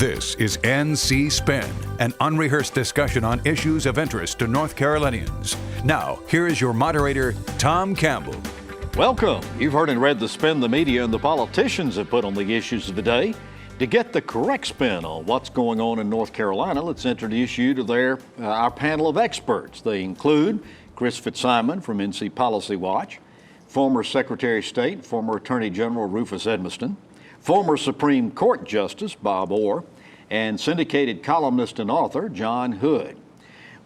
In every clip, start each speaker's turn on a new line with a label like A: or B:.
A: This is NC Spin, an unrehearsed discussion on issues of interest to North Carolinians. Now, here is your moderator, Tom Campbell.
B: Welcome. You've heard and read the spin the media and the politicians have put on the issues of the day. To get the correct spin on what's going on in North Carolina, let's introduce you to our panel of experts. They include Chris Fitzsimon from NC Policy Watch, former Secretary of State, former Attorney General Rufus Edmisten, former Supreme Court Justice Bob Orr, and syndicated columnist and author John Hood.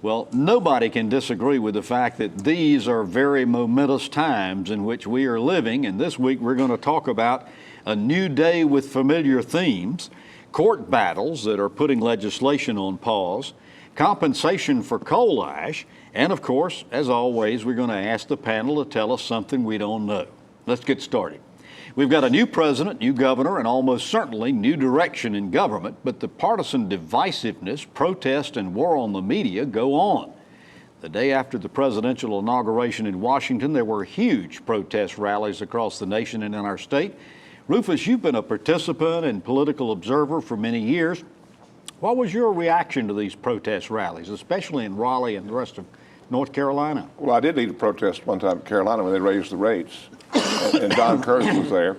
B: Well, nobody can disagree with the fact that these are very momentous times in which we are living, and this week we're going to talk about a new day with familiar themes, court battles that are putting legislation on pause, compensation for coal ash, and of course, as always, we're going to ask the panel to tell us something we don't know. Let's get started. We've got a new president, new governor, and almost certainly new direction in government, but the partisan divisiveness, protest, and war on the media go on. The day after the presidential inauguration in Washington, there were huge protest rallies across the nation and in our state. Rufus, you've been a participant and political observer for many years. What was your reaction to these protest rallies, especially in Raleigh and the rest of North Carolina?
C: Well, I did lead a protest one time in Carolina when they raised the rates, and Don Kurtz was there.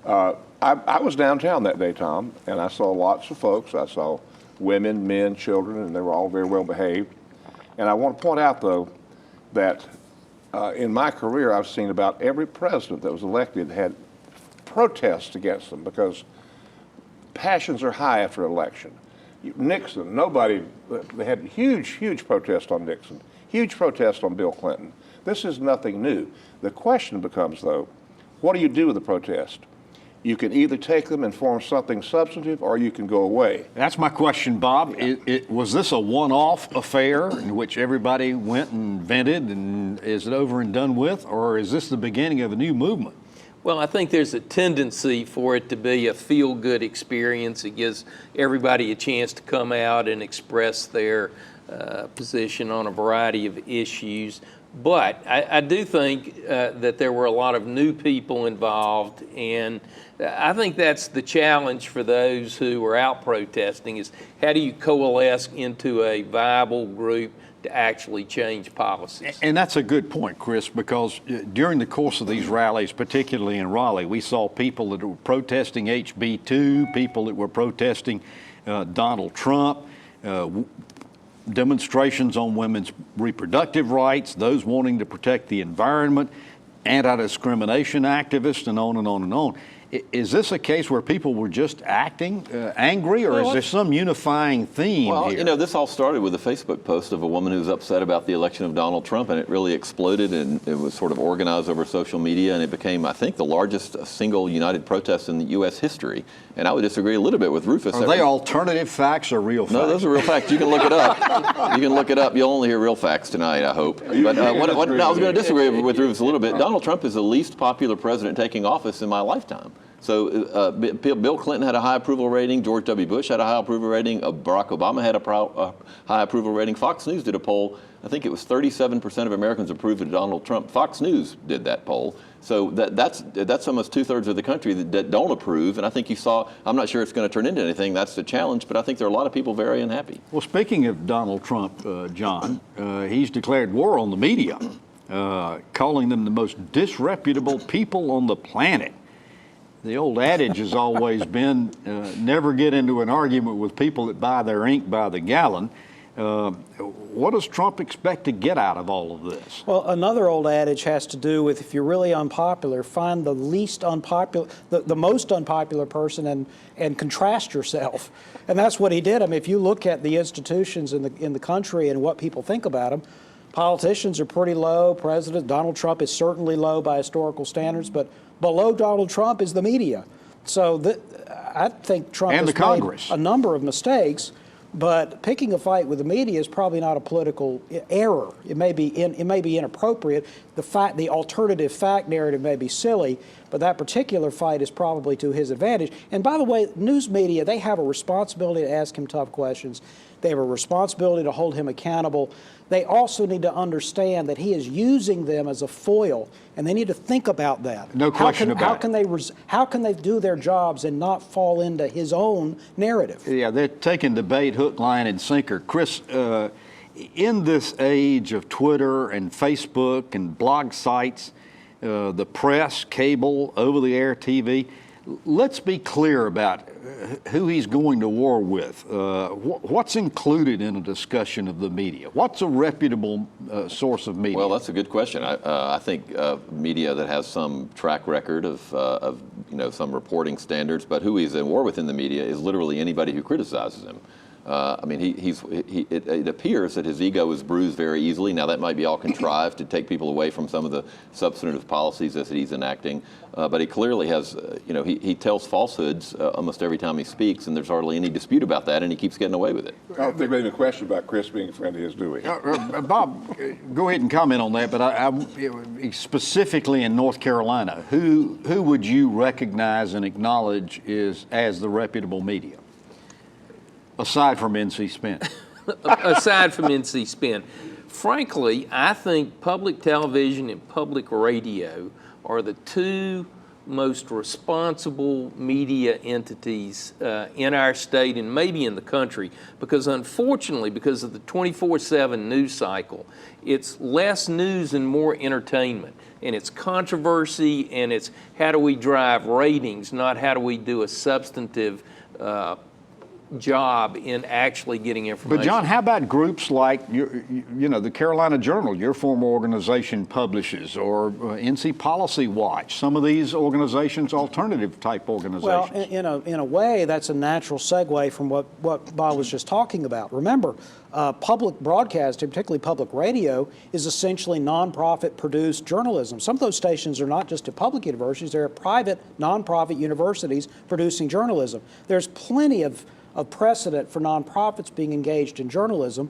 C: I was downtown that day, Tom, and I saw lots of folks. I saw women, men, children, and they were all very well behaved. And I want to point out, though, that in my career, I've seen about every president that was elected had protests against them because passions are high after an election. Nixon, they had huge protests on Nixon, huge protests on Bill Clinton. This is nothing new. The question becomes, though, what do you do with the protest? You can either take them and form something substantive, or you can go away.
B: That's my question, Bob. Was this a one-off affair in which everybody went and vented, and is it over and done with, or is this the beginning of a new movement?
D: Well, I think there's a tendency for it to be a feel-good experience. It gives everybody a chance to come out and express their position on a variety of issues. But I do think that there were a lot of new people involved, and I think that's the challenge for those who are out protesting is how do you coalesce into a viable group to actually change policies.
B: And that's a good point, Chris, because during the course of these rallies, particularly in Raleigh, we saw people that were protesting HB2, people that were protesting Donald Trump, demonstrations on women's reproductive rights, those wanting to protect the environment, anti-discrimination activists, and on and on and on. Is this a case where people were just acting angry, or is there some unifying theme here?
E: Well, you know, this all started with a Facebook post of a woman who was upset about the election of Donald Trump, and it really exploded, and it was sort of organized over social media, and it became, I think, the largest single united protest in the U.S. history. And I would disagree a little bit with Rufus.
B: Are they alternative facts or real facts?
E: No, those are real facts. You can look it up. You can look it up. You'll only hear real facts tonight, I hope. But I was going to disagree with Rufus a little bit. Donald Trump is the least popular president taking office in my lifetime. So Bill Clinton had a high approval rating. George W. Bush had a high approval rating. Barack Obama had a high approval rating. Fox News did a poll. I think it was 37% of Americans approved of Donald Trump. Fox News did that poll. So that's almost 2/3 of the country that don't approve. And I think you saw, I'm not sure it's going to turn into anything. That's the challenge. But I think there are a lot of people very unhappy.
B: Well, speaking of Donald Trump, John, he's declared war on the media, calling them the most disreputable people on the planet. The old adage has always been, never get into an argument with people that buy their ink by the gallon. What does Trump expect to get out of all of this?
F: Well, another old adage has to do with if you're really unpopular, find the least unpopular, the most unpopular person and contrast yourself. And that's what he did. I mean, if you look at the institutions in the country and what people think about them, politicians are pretty low. President Donald Trump is certainly low by historical standards, but below Donald Trump is the media. So I think Trump has made a number of mistakes, but picking a fight with the media is probably not a political error. It may be inappropriate. The alternative fact narrative may be silly, but that particular fight is probably to his advantage. And by the way, news media, they have a responsibility to ask him tough questions. They have a responsibility to hold him accountable. They also need to understand that he is using them as a foil, and they need to think about that.
B: No question about
F: it. How can they do their jobs and not fall into his own narrative?
B: Yeah, they're taking debate hook, line, and sinker. Chris, in this age of Twitter and Facebook and blog sites, the press, cable, over-the-air TV, let's be clear about who he's going to war with. What's included in a discussion of the media? What's a reputable source of media?
E: Well, that's a good question. I think media that has some track record of some reporting standards, but who he's in war with in the media is literally anybody who criticizes him. I mean, it appears that his ego is bruised very easily. Now, that might be all contrived to take people away from some of the substantive policies that he's enacting. But he clearly has, he tells falsehoods almost every time he speaks, and there's hardly any dispute about that, and he keeps getting away with it.
C: I don't think we have any question about Chris being a friend of his, do we?
B: Bob, go ahead and comment on that, but I specifically in North Carolina, who would you recognize and acknowledge as the reputable media? Aside from NC Spin.
D: Aside from NC Spin. Frankly, I think public television and public radio are the two most responsible media entities in our state and maybe in the country, because unfortunately, because of the 24/7 news cycle, it's less news and more entertainment. And it's controversy, and it's how do we drive ratings, not how do we do a substantive job in actually getting information.
B: But John, how about groups like the Carolina Journal, your former organization publishes, or NC Policy Watch, some of these organizations, alternative type organizations?
F: Well, in a way, that's a natural segue from what Bob was just talking about. Remember, public broadcasting, particularly public radio, is essentially nonprofit produced journalism. Some of those stations are not just at public universities, they're at private nonprofit universities producing journalism. There's plenty of precedent for nonprofits being engaged in journalism.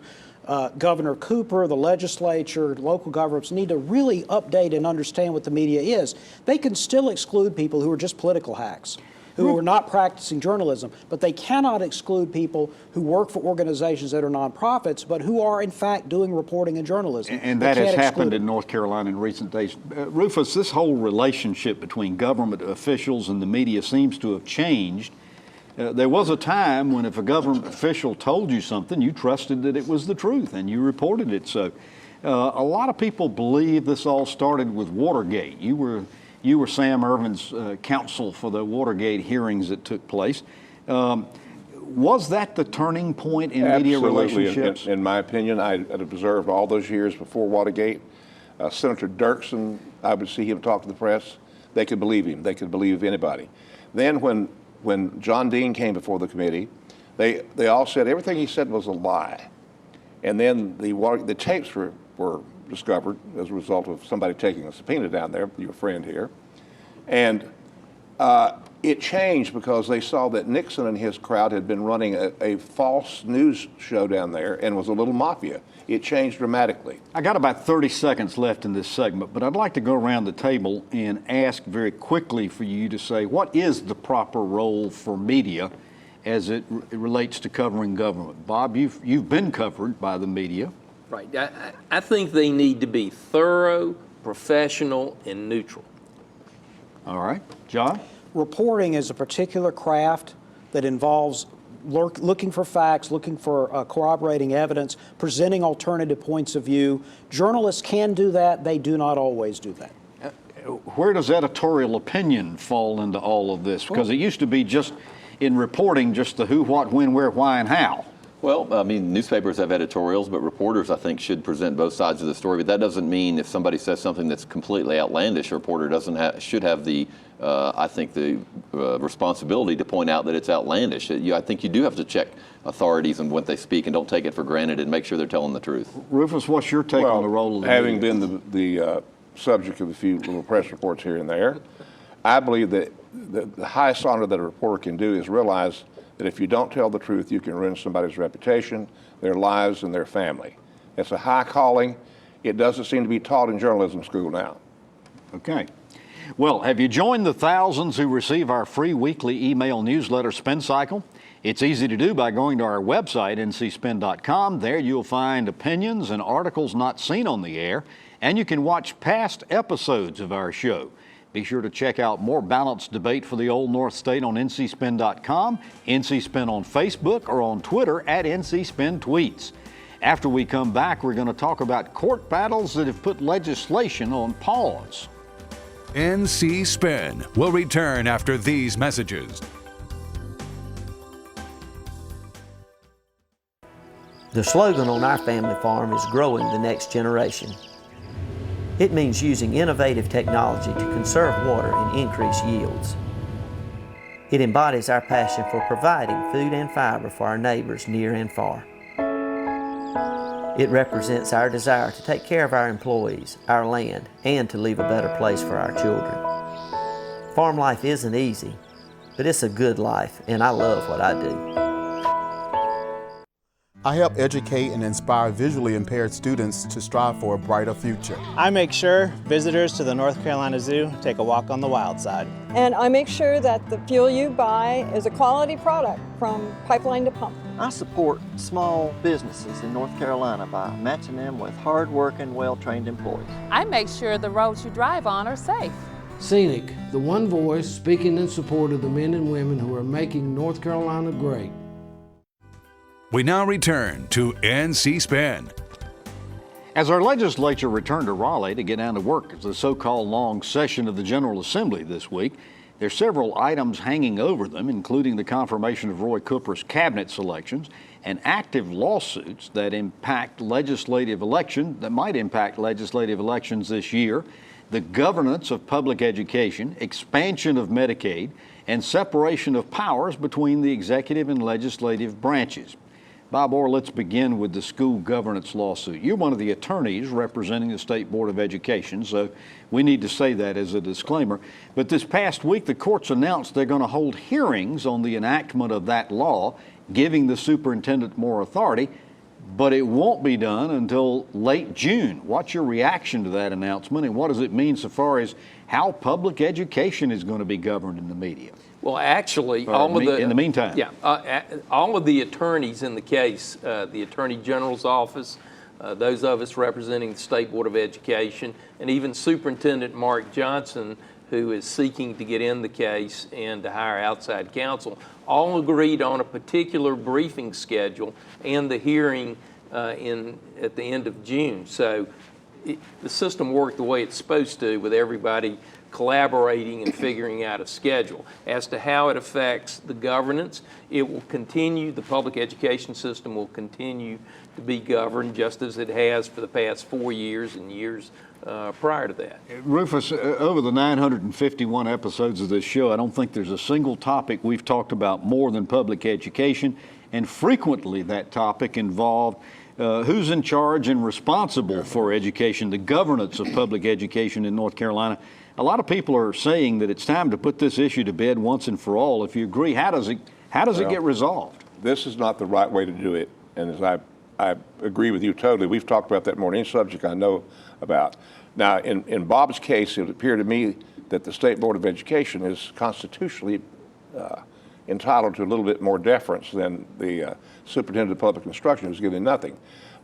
F: Governor Cooper, the legislature, local governments need to really update and understand what the media is. They can still exclude people who are just political hacks, who are not practicing journalism, but they cannot exclude people who work for organizations that are nonprofits, but who are in fact doing reporting and journalism.
B: And that has happened in North Carolina in recent days. Rufus, this whole relationship between government officials and the media seems to have changed. There was a time when if a government official told you something, you trusted that it was the truth and you reported it. So a lot of people believe this all started with Watergate. You were Sam Ervin's counsel for the Watergate hearings that took place. Was that the turning point in media relationships?
C: In my opinion, I had observed all those years before Watergate. Senator Dirksen, I would see him talk to the press. They could believe him. They could believe anybody. Then when John Dean came before the committee, they all said everything he said was a lie. And then the tapes were discovered as a result of somebody taking a subpoena down there, your friend here. And it changed because they saw that Nixon and his crowd had been running a false news show down there and was a little mafia. It changed dramatically.
B: I got about 30 seconds left in this segment, but I'd like to go around the table and ask very quickly for you to say, what is the proper role for media as it relates to covering government? Bob, you've been covered by the media.
D: Right. I think they need to be thorough, professional, and neutral.
B: All right. John?
F: Reporting is a particular craft that involves looking for facts, looking for corroborating evidence, presenting alternative points of view. Journalists can do that. They do not always do that.
B: Where does editorial opinion fall into all of this? Because it used to be just in reporting, just the who, what, when, where, why, and how.
E: Well, I mean, newspapers have editorials, but reporters, I think, should present both sides of the story. But that doesn't mean if somebody says something that's completely outlandish, a reporter should have the, I think, the responsibility to point out that it's outlandish. I think you do have to check authorities and what they speak, and don't take it for granted, and make sure they're telling the truth.
B: Rufus, what's your take on the role of the
C: having
B: media?
C: been the subject of a few little press reports here and there, I believe that the highest honor that a reporter can do is realize that if you don't tell the truth, you can ruin somebody's reputation, their lives, and their family. It's a high calling. It doesn't seem to be taught in journalism school now.
B: Okay. Well, have you joined the thousands who receive our free weekly email newsletter Spin Cycle? It's easy to do by going to our website, ncspin.com. There you'll find opinions and articles not seen on the air, and you can watch past episodes of our show. Be sure to check out more balanced debate for the Old North State on ncspin.com, NCSpin on Facebook, or on Twitter at NCSpinTweets. After we come back, we're going to talk about court battles that have put legislation on pause.
A: NC Spin will return after these messages.
G: The slogan on our family farm is growing the next generation. It means using innovative technology to conserve water and increase yields. It embodies our passion for providing food and fiber for our neighbors near and far. It represents our desire to take care of our employees, our land, and to leave a better place for our children. Farm life isn't easy, but it's a good life, and I love what I do.
H: I help educate and inspire visually impaired students to strive for a brighter future.
I: I make sure visitors to the North Carolina Zoo take a walk on the wild side.
J: And I make sure that the fuel you buy is a quality product from pipeline to pump.
K: I support small businesses in North Carolina by matching them with hard-working, well-trained employees.
L: I make sure the roads you drive on are safe.
M: Scenic, the one voice speaking in support of the men and women who are making North Carolina great.
A: We now return to NC Spin.
B: As our legislature returned to Raleigh to get down to work at the so-called long session of the General Assembly this week, there are several items hanging over them, including the confirmation of Roy Cooper's cabinet selections and active lawsuits that might impact legislative elections this year, the governance of public education, expansion of Medicaid, and separation of powers between the executive and legislative branches. Bob Orr, let's begin with the school governance lawsuit. You're one of the attorneys representing the State Board of Education, so we need to say that as a disclaimer. But this past week, the courts announced they're going to hold hearings on the enactment of that law, giving the superintendent more authority, but it won't be done until late June. What's your reaction to that announcement, and what does it mean so far as how public education is going to be governed in the media?
D: Well, actually,
B: in the meantime,
D: all of the attorneys in the case, the Attorney General's office, those of us representing the State Board of Education, and even Superintendent Mark Johnson, who is seeking to get in the case and to hire outside counsel, all agreed on a particular briefing schedule and the hearing at the end of June. So the system worked the way it's supposed to, with everybody collaborating and figuring out a schedule. As to how it affects the governance, it will continue, the public education system will continue to be governed just as it has for the past 4 years and years prior to that.
B: Rufus, over the 951 episodes of this show, I don't think there's a single topic we've talked about more than public education, and frequently that topic involved who's in charge and responsible for education, the governance of public education in North Carolina. A lot of people are saying that it's time to put this issue to bed once and for all. If you agree, how does it get resolved?
C: This is not the right way to do it, and as I agree with you totally. We've talked about that more than any subject I know about. Now, in Bob's case, it would appear to me that the State Board of Education is constitutionally entitled to a little bit more deference than the Superintendent of Public Instruction, who's given nothing.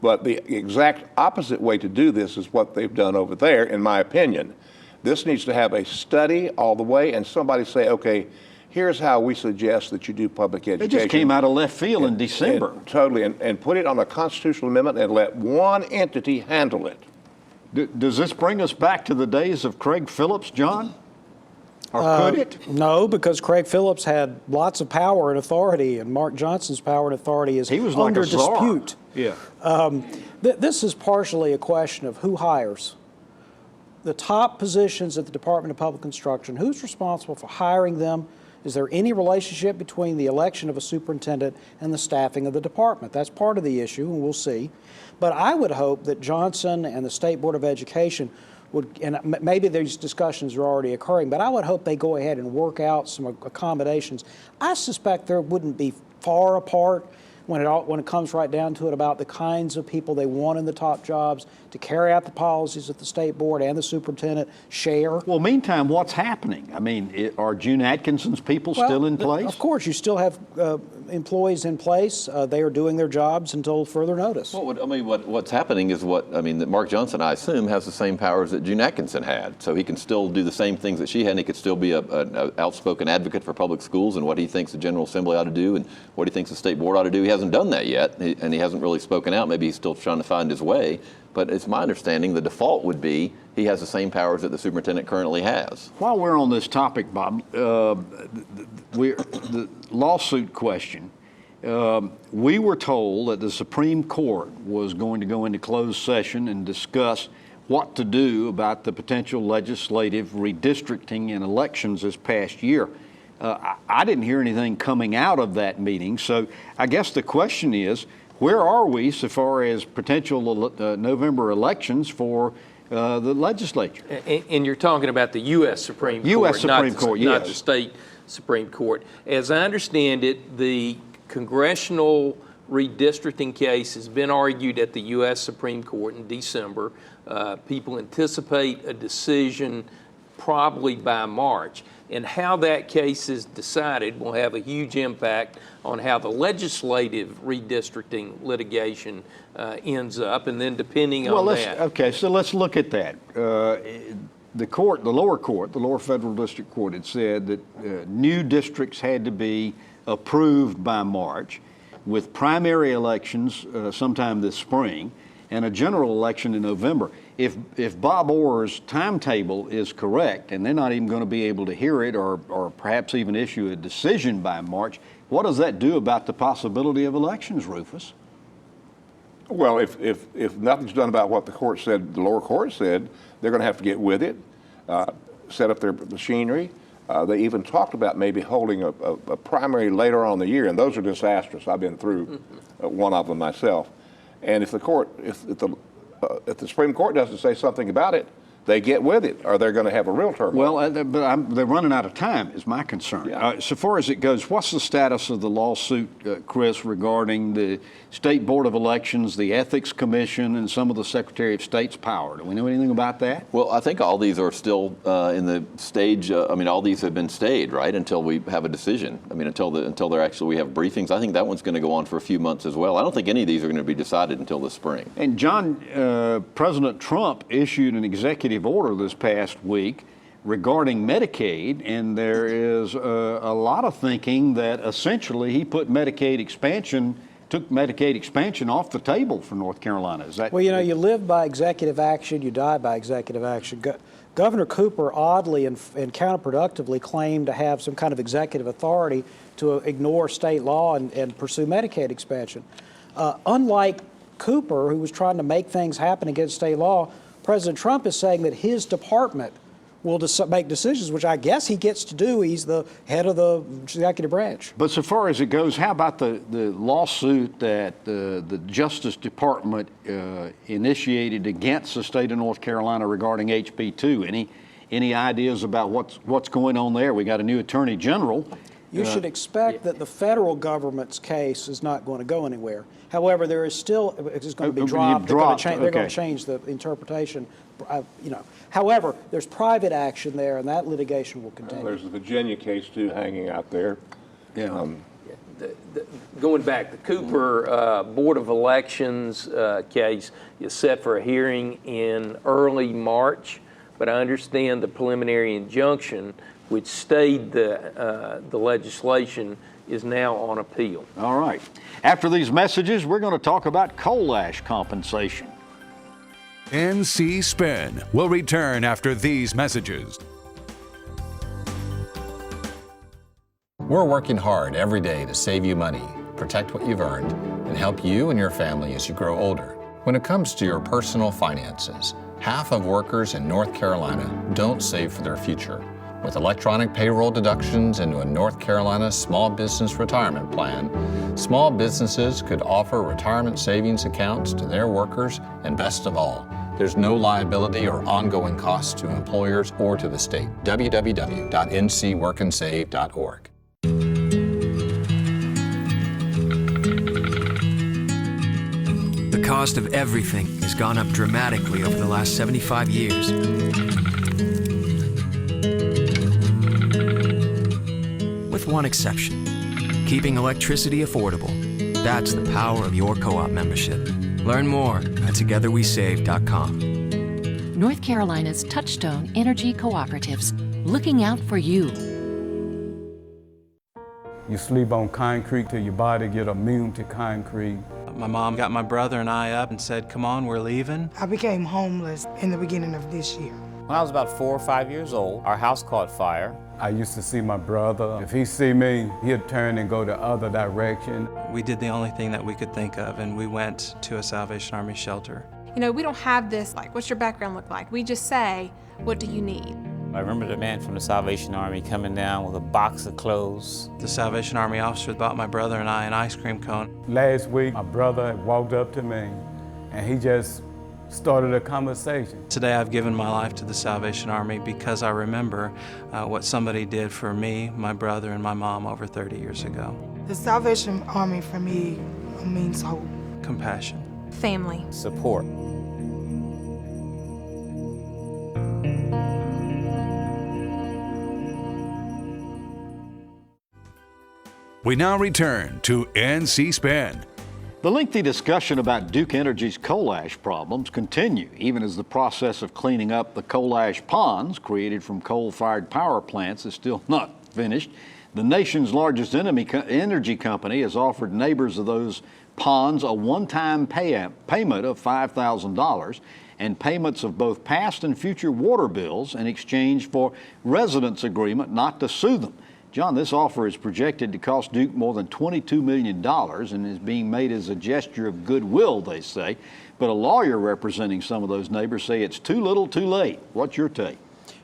C: But the exact opposite way to do this is what they've done over there, in my opinion. This needs to have a study all the way, and somebody say, okay, here's how we suggest that you do public education.
B: It just came out of left field in December.
C: Totally, and put it on a constitutional amendment and let one entity handle it.
B: Does this bring us back to the days of Craig Phillips, John? Or could it?
F: No, because Craig Phillips had lots of power and authority, and Mark Johnson's power and authority is under dispute.
B: Yeah.
F: This is partially a question of who hires. The top positions at the Department of Public Instruction, who's responsible for hiring them? Is there any relationship between the election of a superintendent and the staffing of the department? That's part of the issue, and we'll see. But I would hope that Johnson and the State Board of Education would, and maybe these discussions are already occurring, but I would hope they go ahead and work out some accommodations. I suspect there wouldn't be far apart when it comes right down to it, about the kinds of people they want in the top jobs to carry out the policies that the state board and the superintendent share.
B: Well, meantime, what's happening? I mean, are June Atkinson's people still in place?
F: Of course, you still have employees in place. They are doing their jobs until further notice.
E: Well, what's happening is that Mark Johnson, I assume, has the same powers that June Atkinson had. So he can still do the same things that she had, and he could still be an outspoken advocate for public schools and what he thinks the General Assembly ought to do and what he thinks the state board ought to do. He hasn't done that yet, and he hasn't really spoken out. Maybe he's still trying to find his way. But it's my understanding the default would be he has the same powers that the superintendent currently has.
B: While we're on this topic, Bob, the lawsuit question, we were told that the Supreme Court was going to go into closed session and discuss what to do about the potential legislative redistricting in elections this past year. I didn't hear anything coming out of that meeting, so I guess the question is, where are we so far as potential November elections for the legislature?
D: And you're talking about the U.S. Supreme Court,
B: U.S. Supreme Court, yes.
D: Not the state Supreme Court. As I understand it, the congressional redistricting case has been argued at the U.S. Supreme Court in December. People anticipate a decision probably by March. And how that case is decided will have a huge impact on how the legislative redistricting litigation ends up, and then depending on that.
B: Okay, so let's look at that. The lower federal district court had said that new districts had to be approved by March, with primary elections sometime this spring and a general election in November. If Bob Orr's timetable is correct, and they're not even going to be able to hear it or perhaps even issue a decision by March, what does that do about the possibility of elections, Rufus?
C: Well, if nothing's done about what the lower court said, they're going to have to get with it, set up their machinery. They even talked about maybe holding a primary later on in the year, and those are disastrous. I've been through one of them myself. And if the Supreme Court doesn't say something about it, they get with it, or they're going to have a real turmoil.
B: Well, they're running out of time, is my concern.
C: Yeah.
B: So far as it goes, what's the status of the lawsuit, Chris, regarding the State Board of Elections, the Ethics Commission, and some of the Secretary of State's power? Do we know anything about that?
E: Well, I think all these are still in the stage. All these have been stayed, right, until we have a decision. Until we have briefings. I think that one's going to go on for a few months as well. I don't think any of these are going to be decided until the spring.
B: And John, President Trump issued an executive order this past week regarding Medicaid, and there is a lot of thinking that essentially he took Medicaid expansion off the table for North Carolina. Is that?
F: Well, you live by executive action, you die by executive action. Governor Cooper oddly and counterproductively claimed to have some kind of executive authority to ignore state law and pursue Medicaid expansion. Unlike Cooper, who was trying to make things happen against state law, President Trump is saying that his department will make decisions, which I guess he gets to do. He's the head of the executive branch.
B: But so far as it goes, how about the lawsuit that the Justice Department initiated against the state of North Carolina regarding HB 2? Any ideas about what's going on there? We got a new Attorney General.
F: You should expect that the federal government's case is not going to go anywhere. However, there is still, it's going to be dropped. They're going to change the interpretation. However, there's private action there, and that litigation will continue.
C: There's the Virginia case too hanging out there.
B: Yeah.
D: Going back, the Cooper Board of Elections case is set for a hearing in early March, but I understand the preliminary injunction, which stayed the legislation, is now on appeal.
B: All right. After these messages, we're going to talk about coal ash compensation.
A: NC Spin will return after these messages.
N: We're working hard every day to save you money, protect what you've earned, and help you and your family as you grow older. When it comes to your personal finances, half of workers in North Carolina don't save for their future. With electronic payroll deductions into a North Carolina small business retirement plan, small businesses could offer retirement savings accounts to their workers, and best of all, there's no liability or ongoing costs to employers or to the state. www.ncworkandsave.org.
O: cost of everything has gone up dramatically over the last 75 years. With one exception, keeping electricity affordable. That's the power of your co-op membership. Learn more at togetherwesave.com.
P: North Carolina's Touchstone Energy Cooperatives, looking out for you.
Q: You sleep on concrete till your body get immune to concrete.
I: My mom got my brother and I up and said, come on, we're leaving.
R: I became homeless in the beginning of this year.
S: When I was about 4 or 5 years old, our house caught fire.
Q: I used to see my brother. If he see me, he'd turn and go the other direction.
I: We did the only thing that we could think of, and we went to a Salvation Army shelter.
T: You know, we don't have this, like, what's your background look like? We just say, what do you need?
S: I remember the man from the Salvation Army coming down with a box of clothes.
I: The Salvation Army officer bought my brother and I an ice cream cone.
Q: Last week, my brother walked up to me, and he just started a conversation.
I: Today I've given my life to the Salvation Army because I remember what somebody did for me, my brother, and my mom over 30 years ago.
R: The Salvation Army for me means hope.
I: Compassion.
T: Family.
S: Support.
A: We now return to NC Spin.
B: The lengthy discussion about Duke Energy's coal ash problems continue, even as the process of cleaning up the coal ash ponds created from coal-fired power plants is still not finished. The nation's largest energy company has offered neighbors of those ponds a one-time payment of $5,000 and payments of both past and future water bills in exchange for residents' agreement not to sue them. John, this offer is projected to cost Duke more than $22 million and is being made as a gesture of goodwill, they say. But a lawyer representing some of those neighbors say it's too little too late. What's your take?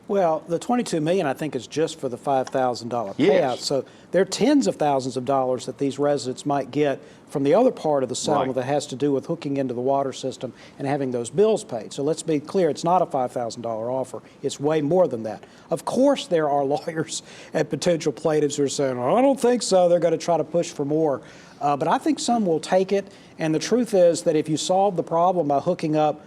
F: Well, the $22 million, I think, is just for the $5,000 payout.
B: Yes.
F: So there are tens of thousands of dollars that these residents might get from the other part of the settlement that has to do with hooking into the water system and having those bills paid. So let's be clear, it's not a $5,000 offer. It's way more than that. Of course, there are lawyers and potential plaintiffs who are saying, oh, I don't think so. They're going to try to push for more. But I think some will take it. And the truth is that if you solve the problem by hooking up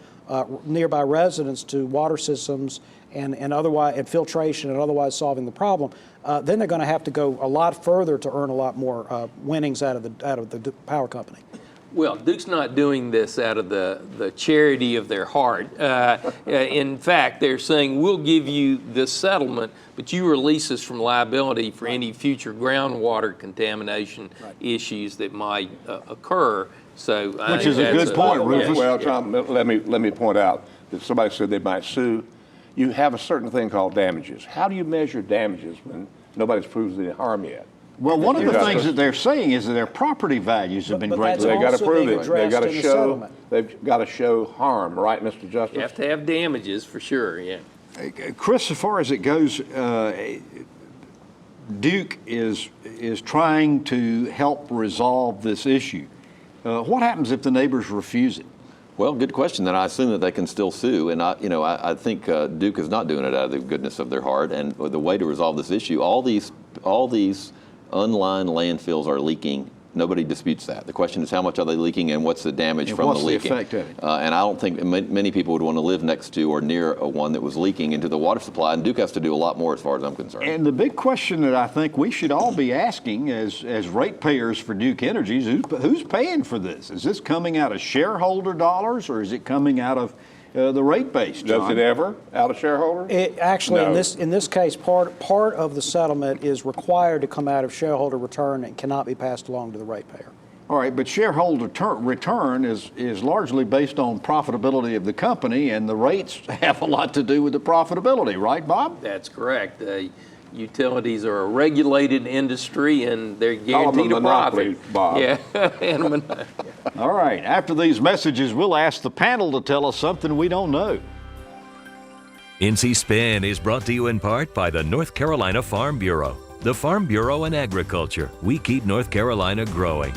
F: nearby residents to water systems and otherwise and filtration and otherwise solving the problem, then they're going to have to go a lot further to earn a lot more winnings out of the power company.
D: Well, Duke's not doing this out of the charity of their heart. In fact, they're saying, we'll give you this settlement, but you release us from liability for any future groundwater contamination issues that might occur. So,
C: which is a good point, Rufus. Well, Tom, let me point out that somebody said they might sue. You have a certain thing called damages. How do you measure damages when nobody's proved any harm yet?
B: Well, one of the things that they're saying is that their property values have been greatly.
C: They got to prove it. They got to show. They've got to show harm, right, Mr. Justice?
D: You have to have damages for sure. Yeah.
B: Chris, as far as it goes, Duke is trying to help resolve this issue. What happens if the neighbors refuse it?
E: Well, good question. Then I assume that they can still sue, and I think Duke is not doing it out of the goodness of their heart. And the way to resolve this issue, all these unlined landfills are leaking. Nobody disputes that. The question is how much are they leaking and what's the damage from the leaking?
B: What's the effect of it?
E: And I don't think many people would want to live next to or near one that was leaking into the water supply. And Duke has to do a lot more as far as I'm concerned.
B: And the big question that I think we should all be asking as ratepayers for Duke Energy is who's paying for this? Is this coming out of shareholder dollars or is it coming out of the rate base, John?
C: Does it ever out of shareholder?
F: It actually,
C: No.
F: in this case, part of the settlement is required to come out of shareholder return and cannot be passed along to the ratepayer.
B: All right, but shareholder return is largely based on profitability of the company, and the rates have a lot to do with the profitability, right, Bob?
D: That's correct. Utilities are a regulated industry, and they're guaranteed a profit.
C: Bob.
D: Yeah, and a monopoly.
B: All right, after these messages, we'll ask the panel to tell us something we don't know.
U: NC Spin is brought to you in part by the North Carolina Farm Bureau. The Farm Bureau and Agriculture. We keep North Carolina growing.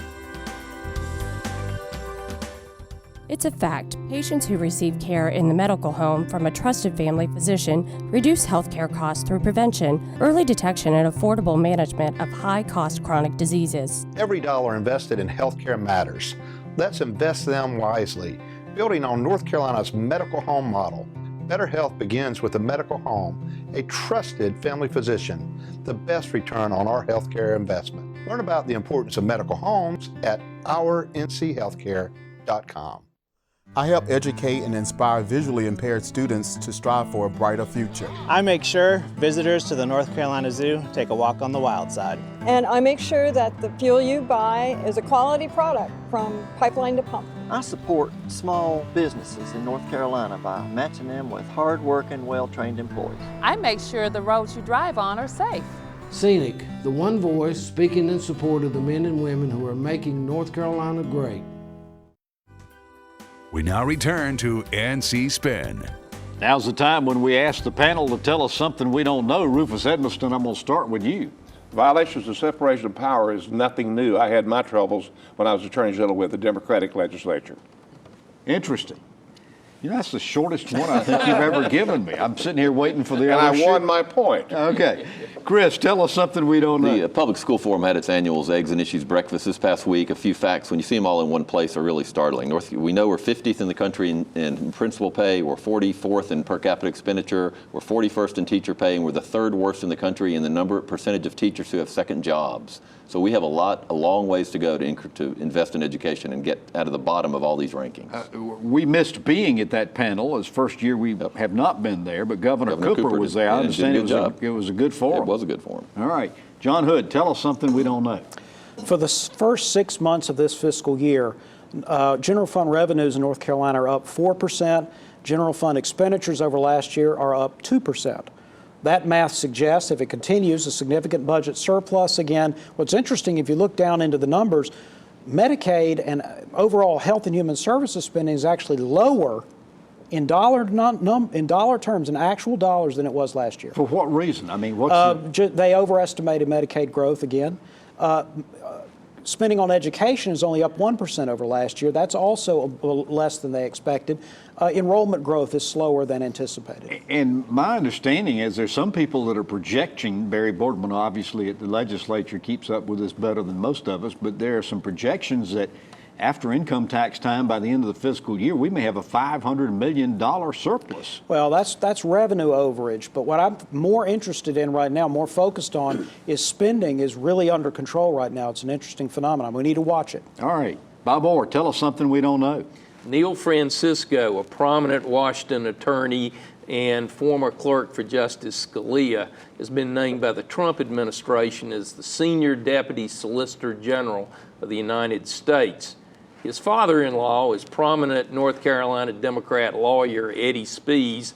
V: It's a fact, patients who receive care in the medical home from a trusted family physician reduce healthcare costs through prevention, early detection, and affordable management of high-cost chronic diseases.
W: Every dollar invested in healthcare matters.
G: Let's invest them wisely, building on North Carolina's medical home model. Better health begins with a medical home, a trusted family physician, the best return on our healthcare investment. Learn about the importance of medical homes at ournchealthcare.com.
H: I help educate and inspire visually impaired students to strive for a brighter future.
W: I make sure visitors to the North Carolina Zoo take a walk on the wild side.
J: And I make sure that the fuel you buy is a quality product from pipeline to pump.
K: I support small businesses in North Carolina by matching them with hard-working, well-trained employees.
L: I make sure the roads you drive on are safe.
M: Scenic, the one voice speaking in support of the men and women who are making North Carolina great.
A: We now return to NC Spin.
B: Now's the time when we ask the panel to tell us something we don't know. Rufus Edmisten, I'm going to start with you.
C: Violations of separation of power is nothing new. I had my troubles when I was Attorney General with the Democratic legislature.
B: Interesting. You know, that's the shortest one I think you've ever given me. I'm sitting here waiting for the
C: And
B: other
C: I won my point.
B: Okay. Chris, tell us something we don't know.
E: The Public School Forum had its annual Eggs and Issues breakfast this past week. A few facts, when you see them all in one place, are really startling. We know we're 50th in the country in principal pay. We're 44th in per capita expenditure. We're 41st in teacher pay, and we're the third worst in the country in the percentage of teachers who have second jobs. So we have a long ways to go to invest in education and get out of the bottom of all these rankings.
B: We missed being at that panel. It's first year we have not been there, but Governor Cooper was there. I understand it was a good forum.
E: It was a good forum.
B: All right. John Hood, tell us something we don't know.
F: For the first 6 months of this fiscal year, general fund revenues in North Carolina are up 4%. General fund expenditures over last year are up 2%. That math suggests, if it continues, a significant budget surplus again. What's interesting, if you look down into the numbers, Medicaid and overall health and human services spending is actually lower in dollar terms, in actual dollars, than it was last year.
B: For what reason? I mean,
F: they overestimated Medicaid growth again. Spending on education is only up 1% over last year. That's also less than they expected. Enrollment growth is slower than anticipated.
B: And my understanding is there's some people that are projecting, Barry Boardman obviously at the legislature keeps up with this better than most of us, but there are some projections that after income tax time, by the end of the fiscal year, we may have a $500 million surplus.
F: Well, that's revenue overage. But what I'm more interested in right now, more focused on, is spending is really under control right now. It's an interesting phenomenon. We need to watch it.
B: All right. Bob Orr, tell us something we don't know.
D: Neil Francisco, a prominent Washington attorney and former clerk for Justice Scalia, has been named by the Trump administration as the Senior Deputy Solicitor General of the United States. His father-in-law is prominent North Carolina Democrat lawyer Eddie Spees,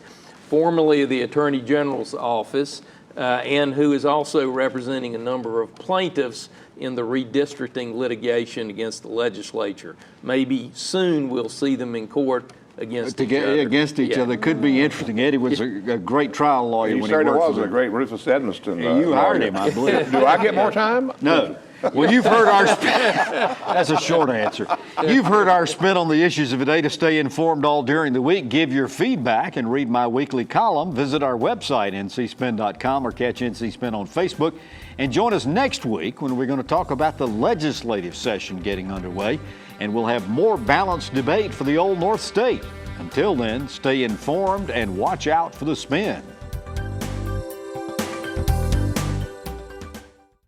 D: formerly of the Attorney General's office, and who is also representing a number of plaintiffs in the redistricting litigation against the legislature. Maybe soon we'll see them in court against each other.
B: Could be interesting. Eddie was a great trial lawyer when he worked for
C: He certainly was a great Rufus Edmisten.
B: You hired him, I believe.
C: Do I get more time?
B: No. Well, you've heard our that's a short answer. You've heard our spin on the issues of the day. To stay informed all during the week, give your feedback and read my weekly column. Visit our website, ncspin.com, or catch NC Spin on Facebook. And join us next week when we're going to talk about the legislative session getting underway, and we'll have more balanced debate for the Old North State. Until then, stay informed and watch out for the spin.